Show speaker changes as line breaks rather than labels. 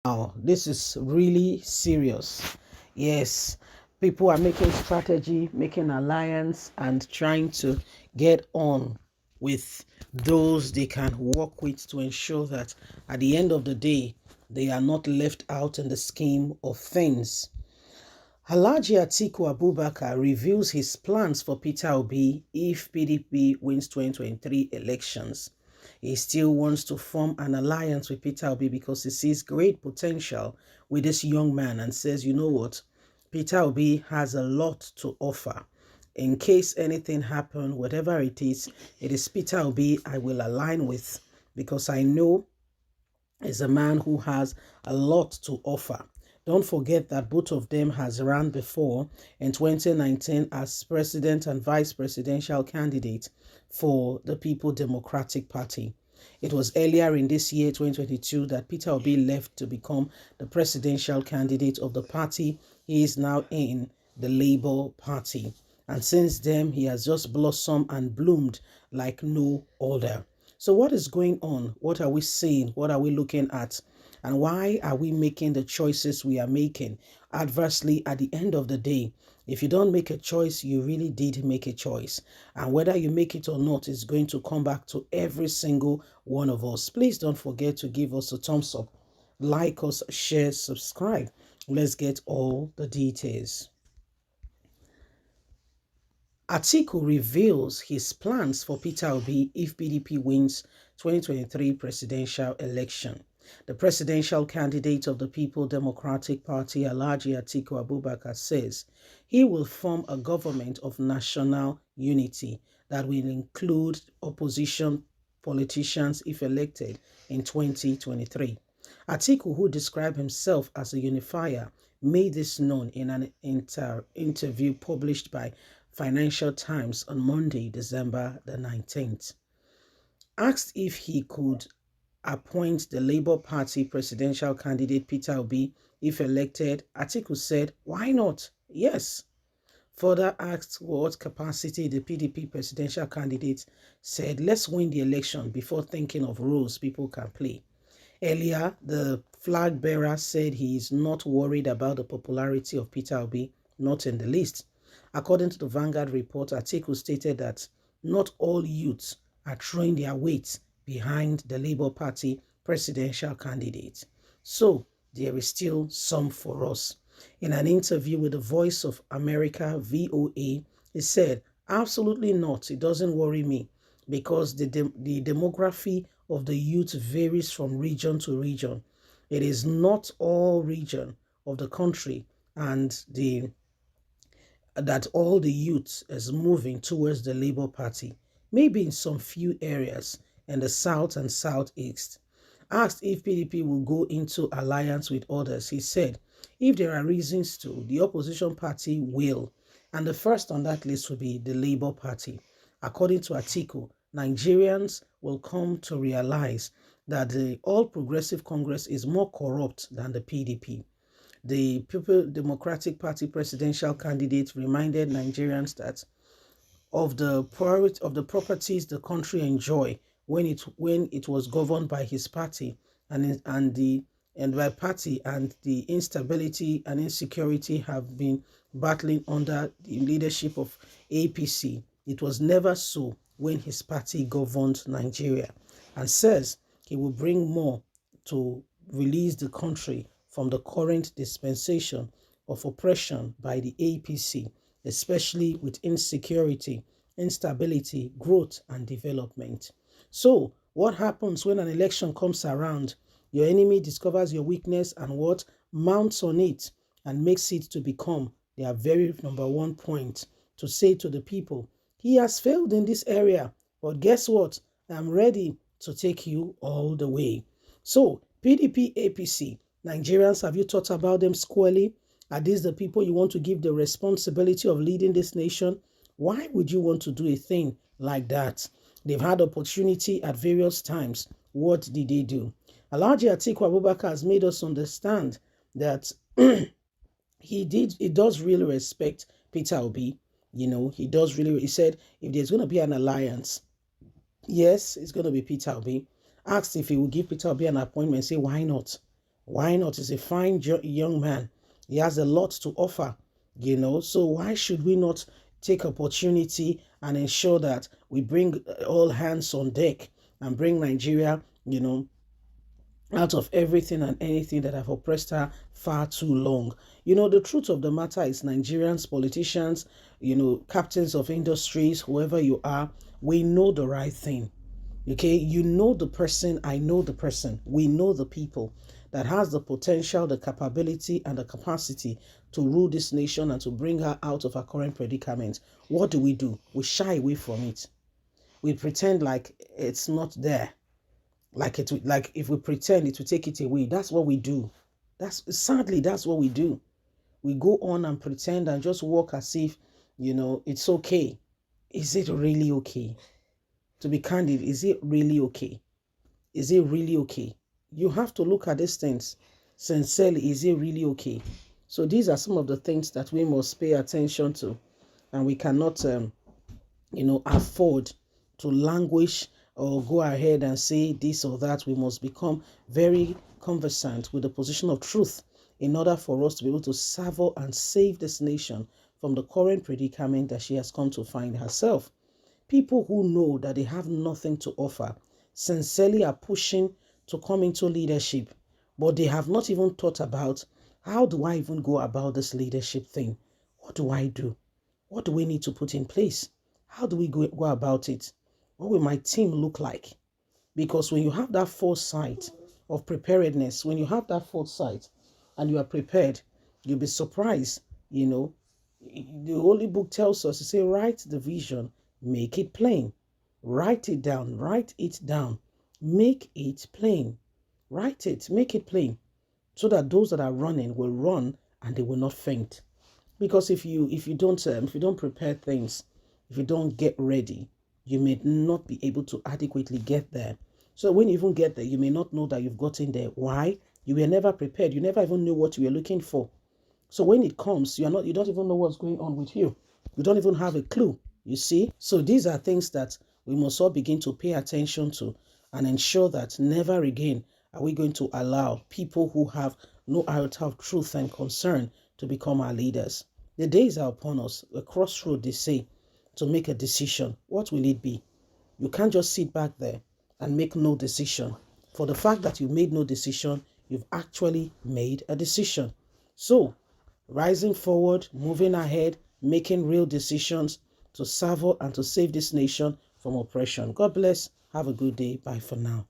Now, this is really serious. Yes, people are making strategy, making alliance, and trying to get on with those they can work with to ensure that at the end of the day, they are not left out in the scheme of things. Alhaji Atiku Abubakar reveals his plans for Peter Obi if PDP wins 2023 elections. He still wants to form an alliance with Peter Obi because he sees great potential with this young man and says, you know what, Peter Obi has a lot to offer. In case anything happens, whatever it is Peter Obi I will align with because I know is a man who has a lot to offer. Don't forget that both of them has run before in 2019 as president and vice presidential candidate for the People Democratic Party. It was earlier in this year, 2022, that Peter Obi left to become the presidential candidate of the party. He is now in the Labour Party. And since then, he has just blossomed and bloomed like no other. So what is going on? What are we seeing? What are we looking at? And why are we making the choices we are making? Adversely, at the end of the day, if you don't make a choice, you really did make a choice. And whether you make it or not is going to come back to every single one of us. Please don't forget to give us a thumbs up, like us, share, subscribe. Let's get all the details. Atiku reveals his plans for Peter Obi if PDP wins 2023 presidential election. The presidential candidate of the People Democratic Party, Alhaji Atiku Abubakar, says he will form a government of national unity that will include opposition politicians if elected in 2023. Atiku, who described himself as a unifier, made this known in an interview published by Financial Times on Monday, December the 19th. Asked if he could appoint the Labour Party presidential candidate Peter Obi if elected, Atiku said, why not? Yes. Further asked what capacity the PDP presidential candidate said, let's win the election before thinking of roles people can play. Earlier, the flag bearer said he is not worried about the popularity of Peter Obi, not in the least. According to the Vanguard report, Atiku stated that not all youths are throwing their weight behind the Labour Party presidential candidate. So there is still some for us. In an interview with the Voice of America, VOA, he said, absolutely not. It doesn't worry me because the demography of the youth varies from region to region. It is not all region of the country and that all the youth is moving towards the Labour Party, maybe in some few areas in the south and southeast. Asked if PDP will go into alliance with others, he said, if there are reasons to, the opposition party will. And the first on that list will be the Labour Party. According to Atiku, Nigerians will come to realize that the All Progressive Congress is more corrupt than the PDP. The People Democratic Party presidential candidate reminded Nigerians that of the properties the country enjoy when it was governed by his party and by party and the instability and insecurity have been battling under the leadership of APC. It was never so when his party governed Nigeria, and says he will bring more to release the country from the current dispensation of oppression by the APC, especially with insecurity, instability, growth, and development. So, what happens when an election comes around? Your enemy discovers your weakness and what? Mounts on it and makes it to become their very number one point to say to the people, he has failed in this area, but guess what? I'm ready to take you all the way. So, PDP, APC, Nigerians, have you thought about them squarely? Are these the people you want to give the responsibility of leading this nation? Why would you want to do a thing like that? They've had opportunity at various times. What did they do? Alhaji Atiku Abubakar has made us understand that he does really respect Peter Obi. He said if there's going to be an alliance, yes, it's going to be Peter Obi. Asked if he would give Peter Obi an appointment, say, why not? Why not? He's a fine young man. He has a lot to offer, So why should we not take opportunity and ensure that we bring all hands on deck and bring Nigeria, out of everything and anything that have oppressed her far too long. The truth of the matter is Nigerians, politicians, captains of industries, whoever you are, we know the right thing. Okay, you know the person, I know the person, we know the people that has the potential, the capability, and the capacity to rule this nation and to bring her out of her current predicament. What do? We shy away from it. We pretend like it's not there. Like if we pretend it will take it away. That's what we do. That's what we do. We go on and pretend and just walk as if, it's okay. Is it really okay? To be candid, is it really okay? Is it really okay? You have to look at these things sincerely. Is it really okay? So these are some of the things that we must pay attention to, and we cannot, afford to languish or go ahead and say this or that. We must become very conversant with the position of truth in order for us to be able to savour and save this nation from the current predicament that she has come to find herself. People who know that they have nothing to offer sincerely are pushing to come into leadership, but they have not even thought about, how do I even go about this leadership thing? What do I do? What do we need to put in place? How do we go about it? What will my team look like? Because when you have that foresight of preparedness, when you have that foresight and you are prepared, you'll be surprised. The Holy Book tells us to say, write the vision, make it plain. Write it down, make it plain. Write it, make it plain, so that those that are running will run and they will not faint. Because if you don't prepare things, if you don't get ready, you may not be able to adequately get there. So when you even get there, you may not know that you've gotten there. Why? You were never prepared. You never even knew what you were looking for. So when it comes, you don't even know what's going on with you. You don't even have a clue, you see? So these are things that we must all begin to pay attention to and ensure that never again are we going to allow people who have no iota of truth and concern to become our leaders. The days are upon us. A crossroad, they say, to make a decision. What will it be? You can't just sit back there and make no decision. For the fact that you made no decision, you've actually made a decision. So, rising forward, moving ahead, making real decisions to serve and to save this nation from oppression. God bless. Have a good day. Bye for now.